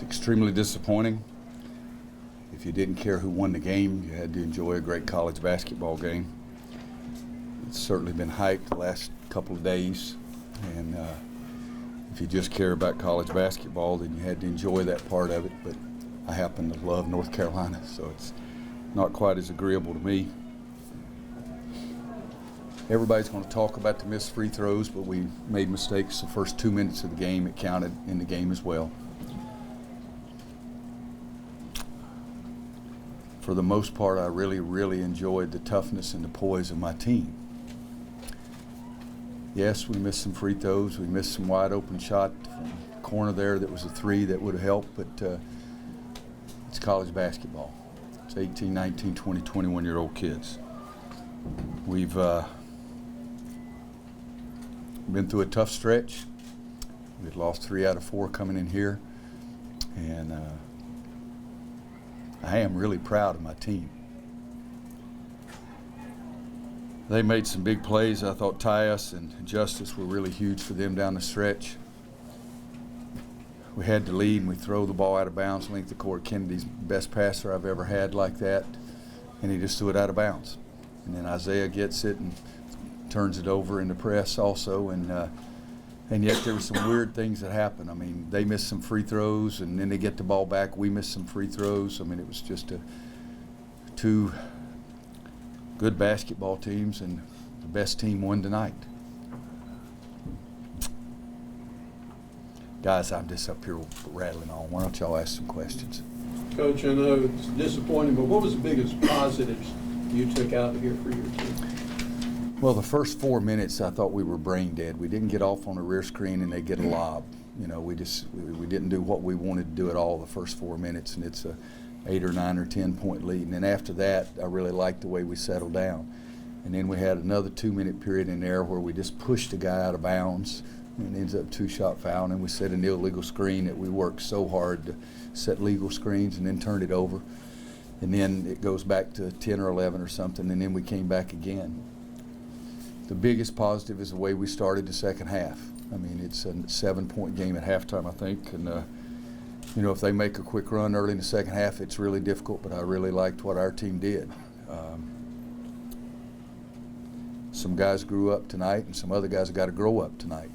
It's extremely disappointing. If you didn't care who won the game, you had to enjoy a great college basketball game. It's certainly been hyped the last couple of days, and if you just care about college basketball, then you had to enjoy that part of it. But I happen to love North Carolina, so it's not quite as agreeable to me. Everybody's going to talk about the missed free throws, but we made mistakes the first 2 minutes of the game. It counted in the game as well. For the most part, I really enjoyed the toughness and the poise of my team. Yes, we missed some free throws. We missed some wide open shot from the corner there that was a three that would have helped, but it's college basketball. It's 18, 19, 20, 21-year-old kids. We've been through a tough stretch. We've lost 3 out of 4 coming in here, and I am really proud of my team. They made some big plays. I thought Tyus and Justice were really huge for them down the stretch. We had the lead, and we throw the ball out of bounds, length of court. Kennedy's best passer I've ever had like that, and he just threw it out of bounds. And then Isaiah gets it and turns it over in the press also, and yet there were some weird things that happened. I mean, they missed some free throws, and then they get the ball back. We missed some free throws. I mean, it was just two good basketball teams, and the best team won tonight. Guys, I'm just up here rattling on. Why don't y'all ask some questions? Coach, I know it's disappointing, but what was the biggest positives you took out here for your team? Well, the first 4 minutes, I thought we were brain dead. We didn't get off on a rear screen and they get a lob. You know, we didn't do what we wanted to do at all the first 4 minutes, and it's a 8 or 9 or 10 point lead. And then after that, I really liked the way we settled down. And then we had another 2-minute period in there where we just pushed the guy out of bounds, and it ends up 2-shot foul. And we set an illegal screen that we worked so hard to set legal screens and then turned it over. And then it goes back to 10 or 11 or something, and then we came back again. The biggest positive is the way we started the second half. I mean, it's a 7-point game at halftime, I think, and you know, if they make a quick run early in the second half, it's really difficult, but I really liked what our team did. Some guys grew up tonight, and some other guys have got to grow up tonight.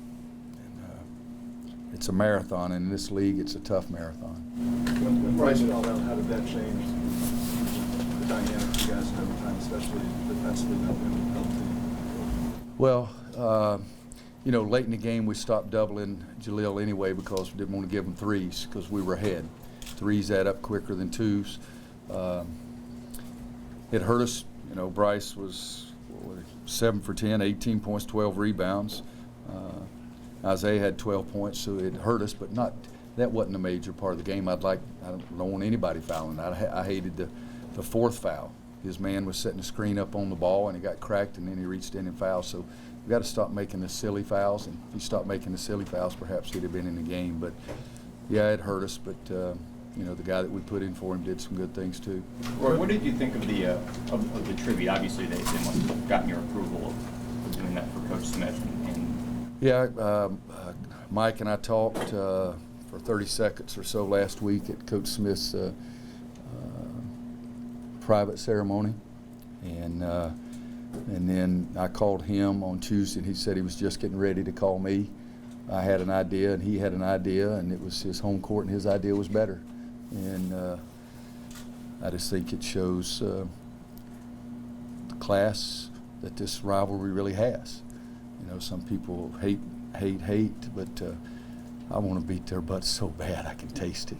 And it's a marathon, and in this league, it's a tough marathon. When Bryce fell out, how did that change the dynamic you guys in overtime, especially defensively, not being able to? Well, you know, late in the game, we stopped doubling Jaleel anyway because we didn't want to give him threes because we were ahead. Threes add up quicker than twos. It hurt us. You know, Bryce was 7 for 10, 18 points, 12 rebounds. Isaiah had 12 points, so it hurt us, but that wasn't a major part of the game. I don't want anybody fouling. I hated the fourth foul. His man was setting the screen up on the ball, and it got cracked, and then he reached in and fouled. So we've got to stop making the silly fouls, and if he stopped making the silly fouls, perhaps he'd have been in the game. But, yeah, it hurt us, but, you know, the guy that we put in for him did some good things too. Roy, what did you think of the tribute? Obviously, they must have gotten your approval of doing that for Coach Smith. Yeah, Mike and I talked for 30 seconds or so last week at Coach Smith's private ceremony, and then I called him on Tuesday, and he said he was just getting ready to call me. I had an idea, and he had an idea, and it was his home court, and his idea was better. And I just think it shows the class that this rivalry really has. You know, some people hate, but I want to beat their butts so bad I can taste it.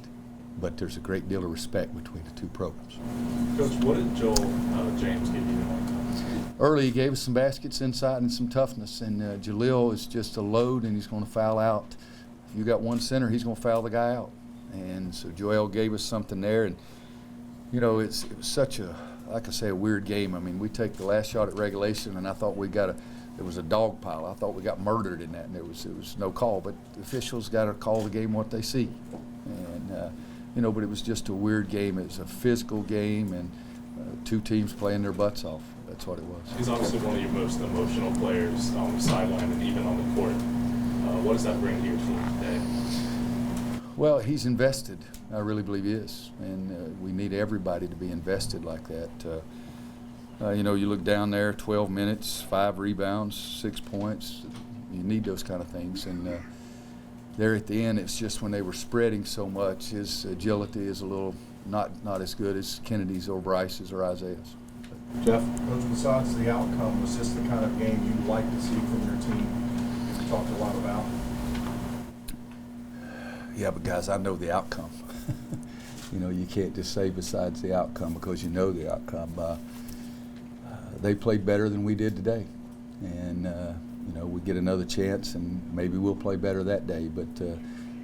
But there's a great deal of respect between the two programs. Coach, what did Joel James give you tonight? Early, he gave us some baskets inside and some toughness, and Jaleel is just a load, and he's going to foul out. If you got one center, he's going to foul the guy out. And so Joel gave us something there, and, you know, it was such a, like I say, a weird game. I mean, we take the last shot at regulation, and I thought there was a dog pile. I thought we got murdered in that, and it was no call. But the officials got to call the game what they see. And, you know, but it was just a weird game. It was a physical game, and two teams playing their butts off. That's what it was. He's obviously one of your most emotional players on the sideline and even on the court. What does that bring to your team today? Well, he's invested. I really believe he is, and we need everybody to be invested like that. You know, you look down there, 12 minutes, 5 rebounds, 6 points. You need those kind of things. And there at the end, it's just when they were spreading so much, his agility is a little not as good as Kennedy's or Bryce's or Isaiah's. Jeff? Coach, besides the outcome, was this the kind of game you'd like to see from your team? You talked a lot about. Yeah, but guys, I know the outcome. You know, you can't just say besides the outcome because you know the outcome. They played better than we did today, and you know, we get another chance, and maybe we'll play better that day. But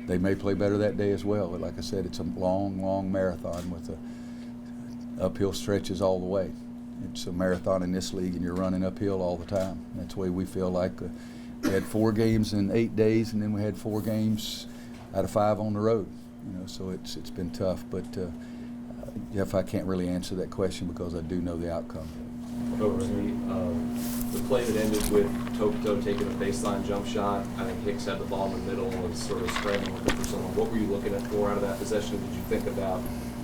they may play better that day as well. Like I said, it's a long marathon with uphill stretches all the way. It's a marathon in this league, and you're running uphill all the time. That's the way we feel like. We had 4 games in 8 days, and then we had 4 games out of 5 on the road. You know, so it's been tough. But Jeff, I can't really answer that question because I do know the outcome. Over the play that ended with Tokto taking a baseline jump shot, I think Hicks had the ball in the middle and was sort of scrambling looking for someone. What were you looking for out of that possession? Did you think about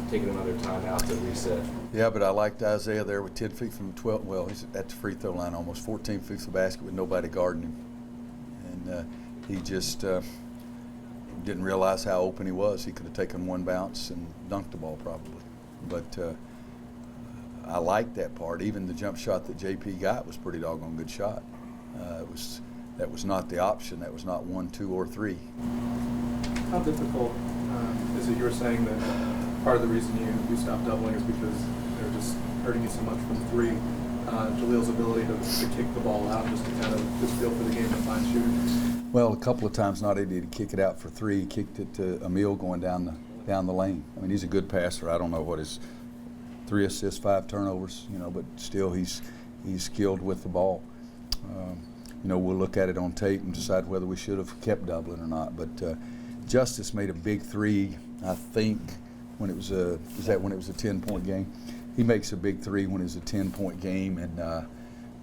taking another timeout to reset? Yeah, but I liked Isaiah there with 10 feet from the 12. Well, he's at the free throw line almost 14 feet from the basket with nobody guarding him. And he just didn't realize how open he was. He could have taken one bounce and dunked the ball probably. But I liked that part. Even the jump shot that JP got was a pretty doggone good shot. That was not the option. That was not 1, 2, or 3. How difficult is it? You're saying that part of the reason you stopped doubling is because they're just hurting you so much from 3. Jalil's ability to kick the ball out, just to kind of just feel for the game and find shooters. Well, a couple of times not only did he kick it out for 3, he kicked it to Emil going down the lane. I mean, he's a good passer. I don't know what his 3 assists, 5 turnovers, you know, but still he's skilled with the ball. You know, we'll look at it on tape and decide whether we should have kept doubling or not. But Justice made a big 3, I think, when it was a 10-point game. He makes a big 3 when it's a 10-point game, and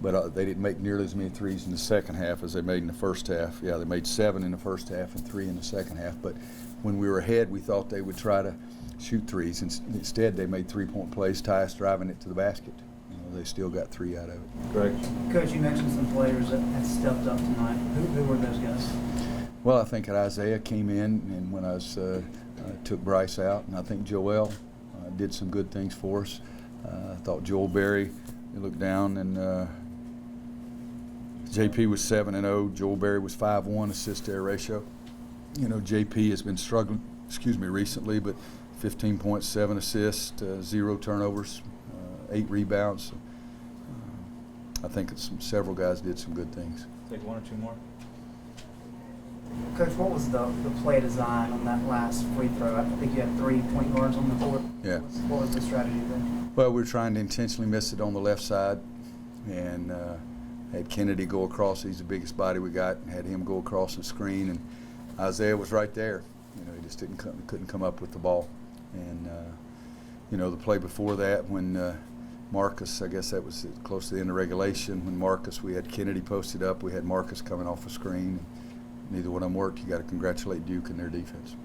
but they didn't make nearly as many threes in the second half as they made in the first half. Yeah, they made 7 in the first half and 3 in the second half. But when we were ahead, we thought they would try to shoot threes. Instead, they made 3-point plays, Tyus driving it to the basket. You know, they still got 3 out of it. Greg? Coach, you mentioned some players that had stepped up tonight. Who were those guys? Well, I think Isaiah came in, and when I took Bryce out, and I think Joel did some good things for us. I thought Joel Berry, you look down, and JP was 7-0. Joel Berry was 5-1 assist-to-air ratio. You know, JP has been struggling, recently, but 15 points, 7 assists, 0 turnovers, 8 rebounds. I think several guys did some good things. Take 1 or 2 more. Coach, what was the play design on that last free throw? I think you had 3 point guards on the court. Yeah. What was the strategy there? Well, we were trying to intentionally miss it on the left side, and had Kennedy go across. He's the biggest body we got, and had him go across the screen, and Isaiah was right there. You know, he just couldn't come up with the ball. And you know, the play before that, when Marcus, I guess that was close to the end of regulation, when Marcus, we had Kennedy posted up, we had Marcus coming off a screen. Neither one of them worked. You got to congratulate Duke and their defense.